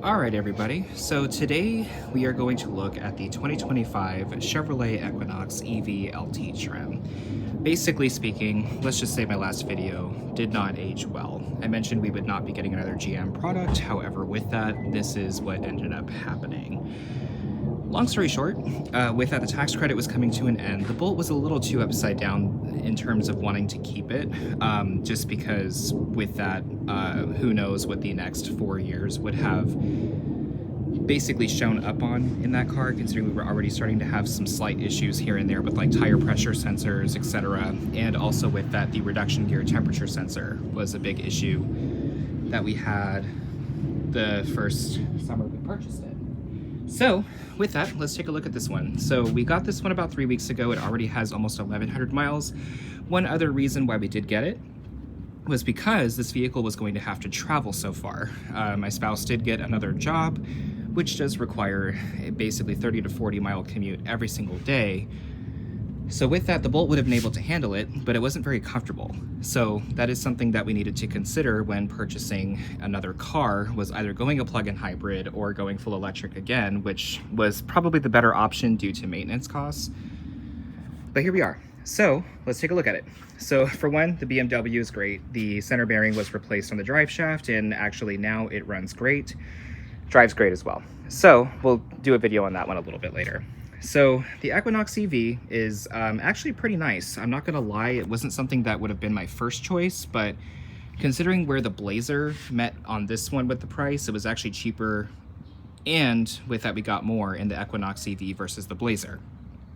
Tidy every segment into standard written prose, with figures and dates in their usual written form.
Alright everybody, so today we are going to look at the 2025 Chevrolet Equinox EV LT trim. Basically speaking, let's just say my last video did not age well. I mentioned we would not be getting another GM product, however with that, this is what ended up happening. Long story short, with that the tax credit was coming to an end, the Bolt was a little too upside down in terms of wanting to keep it, just because with that, who knows what the next 4 years would have basically shown up on in that car, considering we were already starting to have some slight issues here and there with like tire pressure sensors, etc. And also with that, the reduction gear temperature sensor was a big issue that we had the first summer we purchased it. So with that, let's take a look at this one. So we got this one about 3 weeks ago. It already has almost 1,100 miles. One other reason why we did get it was because this vehicle was going to have to travel so far. My spouse did get another job, which does require a basically 30 to 40 mile commute every single day. So with that, the Bolt would have been able to handle it, but it wasn't very comfortable. So that is something that we needed to consider when purchasing another car, was either going a plug-in hybrid or going full electric again, which was probably the better option due to maintenance costs. But here we are. So let's take a look at it. So for one, the BMW is great. The center bearing was replaced on the drive shaft, and actually now it runs great. Drives great as well. So we'll do a video on that one a little bit later. So the Equinox EV is actually pretty nice. I'm not gonna lie, it wasn't something that would have been my first choice, but considering where the Blazer met on this one with the price, it was actually cheaper, and with that we got more in the Equinox EV versus the Blazer.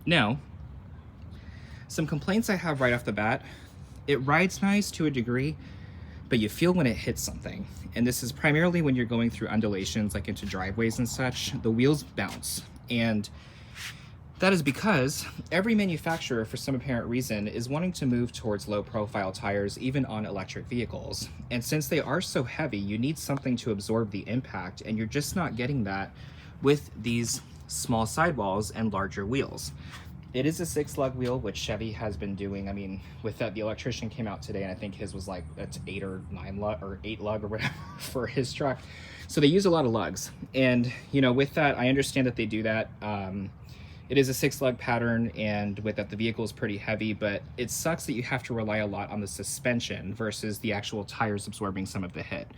Now, some complaints I have right off the bat: it rides nice to a degree, but you feel when it hits something. And this is primarily when you're going through undulations, like into driveways and such, the wheels bounce. And that is because every manufacturer, for some apparent reason, is wanting to move towards low profile tires, even on electric vehicles. And since they are so heavy, you need something to absorb the impact, and you're just not getting that with these small sidewalls and larger wheels. It is a 6-lug wheel, which Chevy has been doing. I mean, with that, the electrician came out today, and I think his was like that's 8 or 9 lug or 8 lug or whatever for his truck. So they use a lot of lugs, and you know, with that, I understand that they do that. It is a 6-lug pattern, and with that, the vehicle is pretty heavy, but it sucks that you have to rely a lot on the suspension versus the actual tires absorbing some of the hit.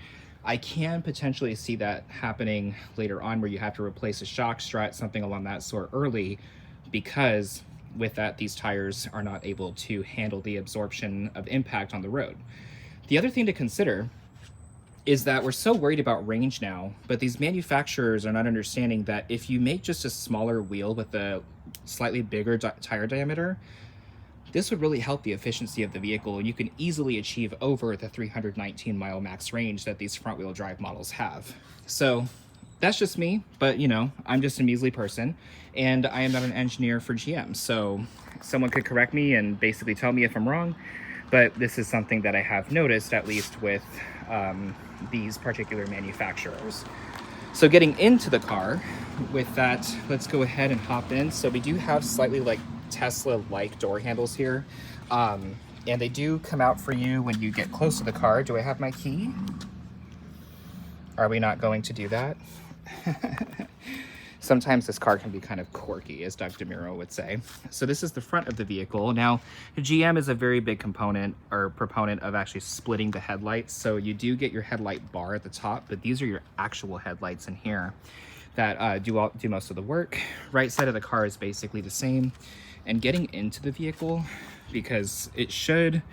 I can potentially see that happening later on, where you have to replace a shock strut, something along that sort early, because with that, these tires are not able to handle the absorption of impact on the road. The other thing to consider is that we're so worried about range now, but these manufacturers are not understanding that if you make just a smaller wheel with a slightly bigger tire diameter, this would really help the efficiency of the vehicle. You can easily achieve over the 319 mile max range that these front wheel drive models have. So that's just me, but you know, I'm just a measly person, and I am not an engineer for GM. So someone could correct me and basically tell me if I'm wrong, but this is something that I have noticed, at least with these particular manufacturers. So getting into the car, with that, let's go ahead and hop in. So we do have slightly like Tesla-like door handles here, and they do come out for you when you get close to the car. Do I have my key? Are we not going to do that? Sometimes this car can be kind of quirky, as Doug DeMuro would say. So this is the front of the vehicle. Now, GM is a very big component or proponent of actually splitting the headlights. So you do get your headlight bar at the top, but these are your actual headlights in here that do most of the work. Right side of the car is basically the same. And getting into the vehicle, because it should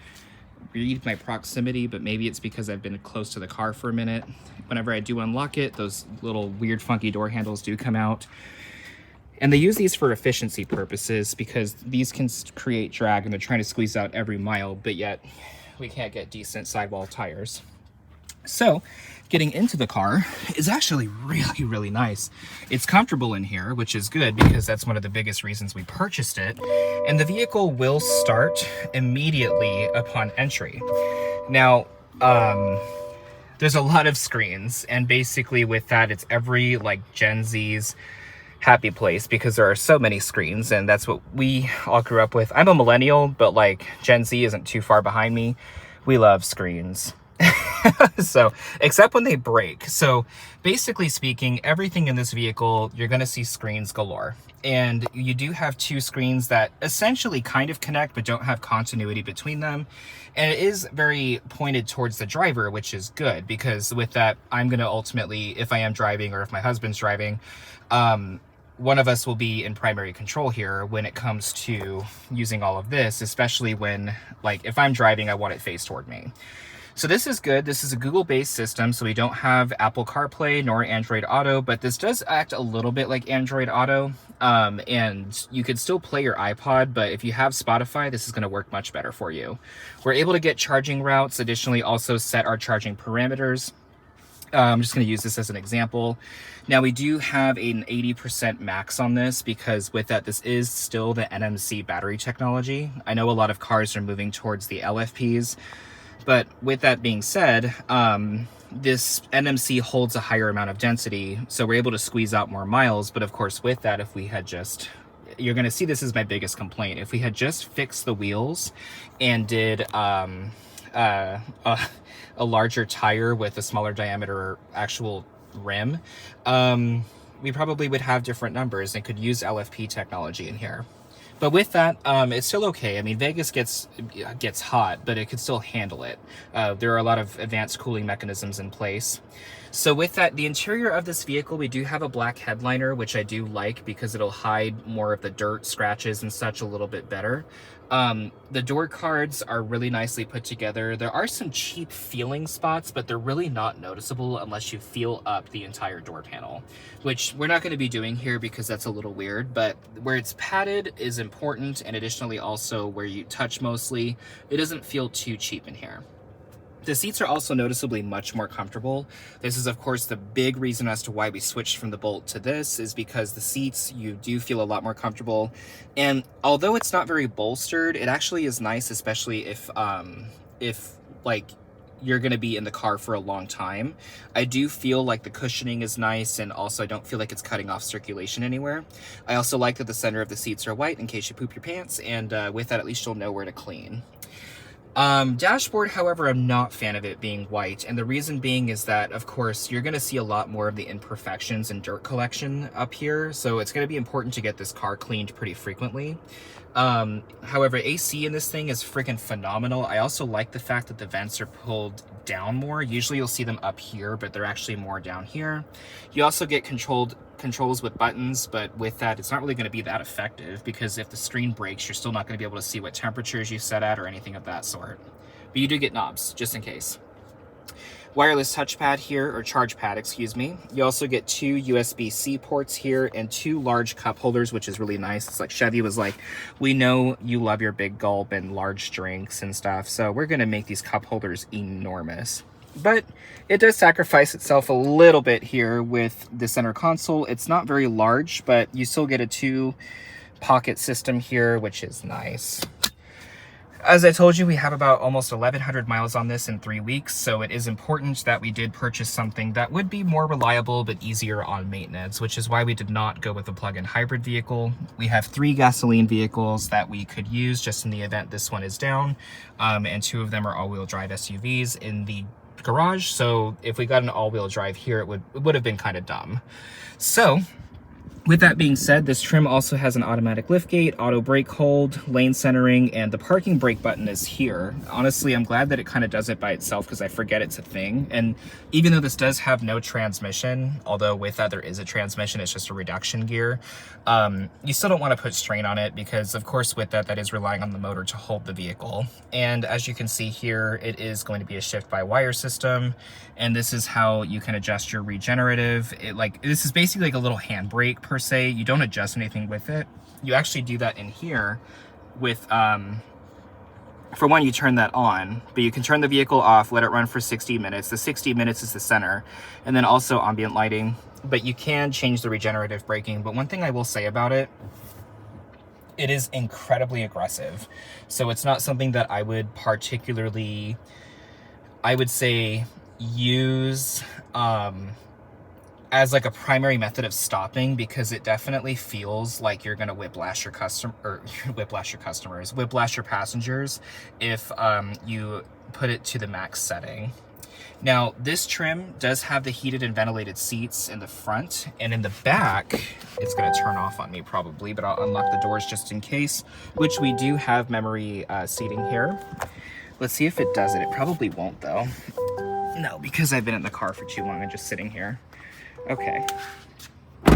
read my proximity, but maybe it's because I've been close to the car for a minute. Whenever I do unlock it, those little weird funky door handles do come out. And they use these for efficiency purposes, because these can create drag and they're trying to squeeze out every mile, but yet we can't get decent sidewall tires. So getting into the car is actually really, really nice. It's comfortable in here, which is good, because that's one of the biggest reasons we purchased it. And the vehicle will start immediately upon entry. Now, there's a lot of screens, and basically with that, it's every like Gen Z's happy place, because there are so many screens, and that's what we all grew up with. I'm a millennial, but like Gen Z isn't too far behind me. We love screens. So, except when they break. So, basically speaking, everything in this vehicle, you're going to see screens galore. And you do have two screens that essentially kind of connect, but don't have continuity between them. And it is very pointed towards the driver, which is good, because with that, I'm going to ultimately, if I am driving or if my husband's driving, one of us will be in primary control here when it comes to using all of this, especially when, like, if I'm driving, I want it face toward me. So this is good. This is a Google-based system, so we don't have Apple CarPlay nor Android Auto, but this does act a little bit like Android Auto. And you could still play your iPod, but if you have Spotify, this is going to work much better for you. We're able to get charging routes, additionally also set our charging parameters. I'm just going to use this as an example. Now we do have an 80% max on this because with that, this is still the NMC battery technology. I know a lot of cars are moving towards the LFPs, but with that being said, this NMC holds a higher amount of density, so we're able to squeeze out more miles. But of course, with that, if we had just, you're going to see this is my biggest complaint, if we had just fixed the wheels and did a larger tire with a smaller diameter actual rim, we probably would have different numbers and could use LFP technology in here. But with that, it's still okay. I mean, Vegas gets hot, but it could still handle it. There are a lot of advanced cooling mechanisms in place. So with that, the interior of this vehicle, we do have a black headliner, which I do like because it'll hide more of the dirt, scratches, and such a little bit better. The door cards are really nicely put together. There are some cheap feeling spots, but they're really not noticeable unless you feel up the entire door panel, which we're not going to be doing here because that's a little weird, but where it's padded is important, and additionally also where you touch mostly, it doesn't feel too cheap in here. The seats are also noticeably much more comfortable. This is, of course, the big reason as to why we switched from the Bolt to this, is because the seats, you do feel a lot more comfortable. And although it's not very bolstered, it actually is nice, especially if like you're going to be in the car for a long time. I do feel like the cushioning is nice, and also I don't feel like it's cutting off circulation anywhere. I also like that the center of the seats are white in case you poop your pants, and with that, at least you'll know where to clean. Dashboard, however, I'm not a fan of it being white, and the reason being is that, of course, you're going to see a lot more of the imperfections and dirt collection up here, so it's going to be important to get this car cleaned pretty frequently. However, AC in this thing is freaking phenomenal. I also like the fact that the vents are pulled down more. Usually you'll see them up here, but they're actually more down here. You also get controls with buttons, but with that, it's not really going to be that effective because if the screen breaks, you're still not going to be able to see what temperatures you set at or anything of that sort. But you do get knobs, just in case. Wireless touchpad here, or charge pad, excuse me. You also get 2 USB-C ports here and 2 large cup holders, which is really nice. It's like Chevy was like, we know you love your big gulp and large drinks and stuff, so we're gonna make these cup holders enormous. But it does sacrifice itself a little bit here with the center console. It's not very large, but you still get a 2-pocket system here, which is nice. As I told you, we have about almost 1,100 miles on this in 3 weeks, so it is important that we did purchase something that would be more reliable but easier on maintenance, which is why we did not go with a plug-in hybrid vehicle. We have 3 gasoline vehicles that we could use just in the event this one is down, and 2 of them are all-wheel drive SUVs in the garage, so if we got an all-wheel drive here, it would have been kind of dumb. So with that being said, this trim also has an automatic liftgate, auto brake hold, lane centering, and the parking brake button is here. Honestly, I'm glad that it kind of does it by itself because I forget it's a thing. And even though this does have no transmission, although with that there is a transmission, it's just a reduction gear, you still don't want to put strain on it because, of course, with that, that is relying on the motor to hold the vehicle. And as you can see here, it is going to be a shift-by-wire system, and this is how you can adjust your regenerative. This is basically like a little handbrake per se. You don't adjust anything with it. You actually do that in here with, for one, you turn that on, but you can turn the vehicle off, let it run for 60 minutes. The 60 minutes is the center, and then also ambient lighting, but you can change the regenerative braking. But one thing I will say about it, it is incredibly aggressive. So it's not something that I would particularly, I would say, use as like a primary method of stopping, because it definitely feels like you're gonna whiplash your whiplash your passengers if you put it to the max setting. Now, this trim does have the heated and ventilated seats in the front, and in the back, it's gonna turn off on me probably, but I'll unlock the doors just in case, which we do have memory seating here. Let's see if it does it. It probably won't though. No, because I've been in the car for too long and just sitting here. Okay.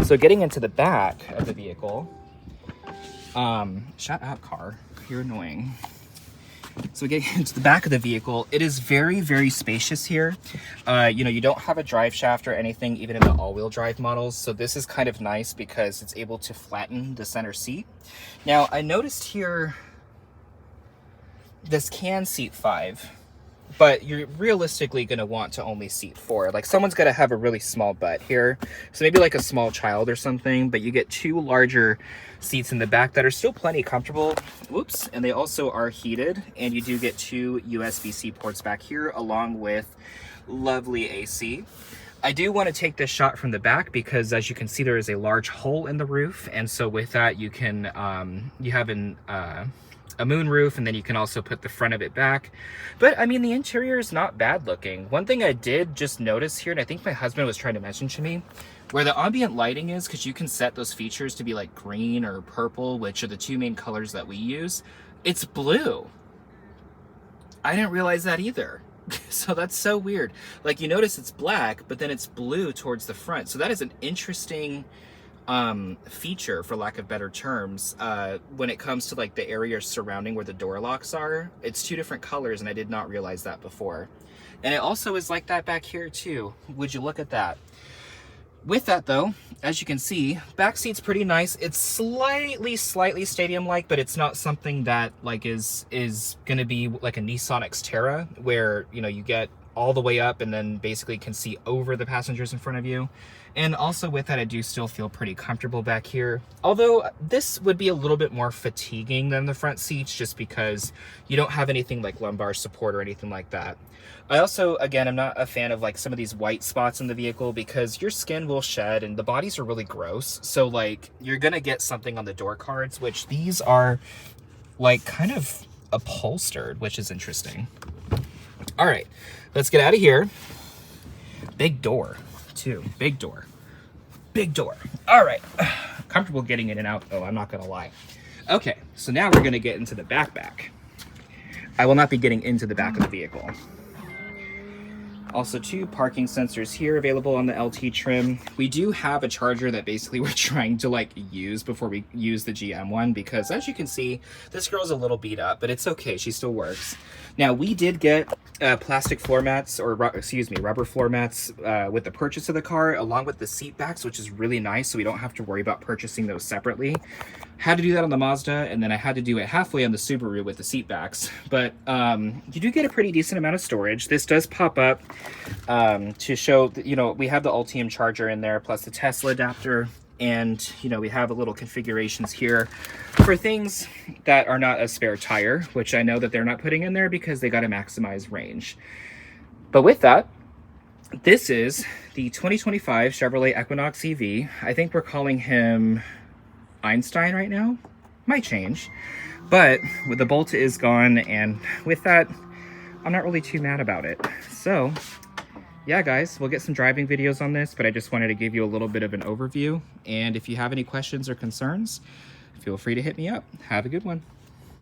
So getting into the back of the vehicle, shut up, car. You're annoying. So getting into the back of the vehicle, it is very, very spacious here. You know, you don't have a drive shaft or anything, even in the all-wheel drive models. So this is kind of nice because it's able to flatten the center seat. Now, I noticed here, this can seat 5. But you're realistically going to want to only seat 4. Like, someone's going to have a really small butt here. So maybe like a small child or something. But you get 2 larger seats in the back that are still plenty comfortable. Whoops. And they also are heated. And you do get 2 USB-C ports back here along with lovely AC. I do want to take this shot from the back because, as you can see, there is a large hole in the roof. And so with that, you can, you have a moon roof, and then you can also put the front of it back. But I mean, the interior is not bad looking. One thing I did just notice here, and I think my husband was trying to mention to me, where the ambient lighting is, because you can set those features to be like green or purple, which are the 2 main colors that we use, it's blue. I didn't realize that either. So that's so weird. Like, you notice it's black, but then it's blue towards the front. So that is an interesting feature, for lack of better terms, when it comes to like the area surrounding where the door locks are. It's 2 different colors, and I did not realize that before. And it also is like that back here too. Would you look at that? With that though, as you can see, back seat's pretty nice. It's slightly stadium-like, but it's not something that like is gonna be like a Nissan Xterra, where, you know, you get all the way up and then basically can see over the passengers in front of you. And also with that, I do still feel pretty comfortable back here. Although this would be a little bit more fatiguing than the front seats, just because you don't have anything like lumbar support or anything like that. I also, again, I'm not a fan of like some of these white spots in the vehicle, because your skin will shed and the bodies are really gross. So like, you're gonna get something on the door cards, which these are like kind of upholstered, which is interesting. All right, let's get out of here. Big door too, big door. All right, comfortable getting in and out though, I'm not gonna lie. Okay, so now we're gonna get into the back. I will not be getting into the back of the vehicle. Also 2 parking sensors here available on the LT trim. We do have a charger that basically we're trying to like use before we use the GM one, because as you can see, this girl's a little beat up, but it's okay, she still works. Now, we did get plastic floor mats, or rubber floor mats with the purchase of the car, along with the seat backs, which is really nice, so we don't have to worry about purchasing those separately. Had to do that on the Mazda, and then I had to do it halfway on the Subaru with the seat backs. But you do get a pretty decent amount of storage. This does pop up to show that, you know, we have the Ultium charger in there, plus the Tesla adapter. And, you know, we have a little configurations here for things that are not a spare tire, which I know that they're not putting in there because they got to maximize range. But with that, this is the 2025 Chevrolet Equinox EV. I think we're calling him Einstein right now. Might change. But the Bolt is gone, and with that, I'm not really too mad about it. So yeah, guys, we'll get some driving videos on this, but I just wanted to give you a little bit of an overview. And if you have any questions or concerns, feel free to hit me up. Have a good one.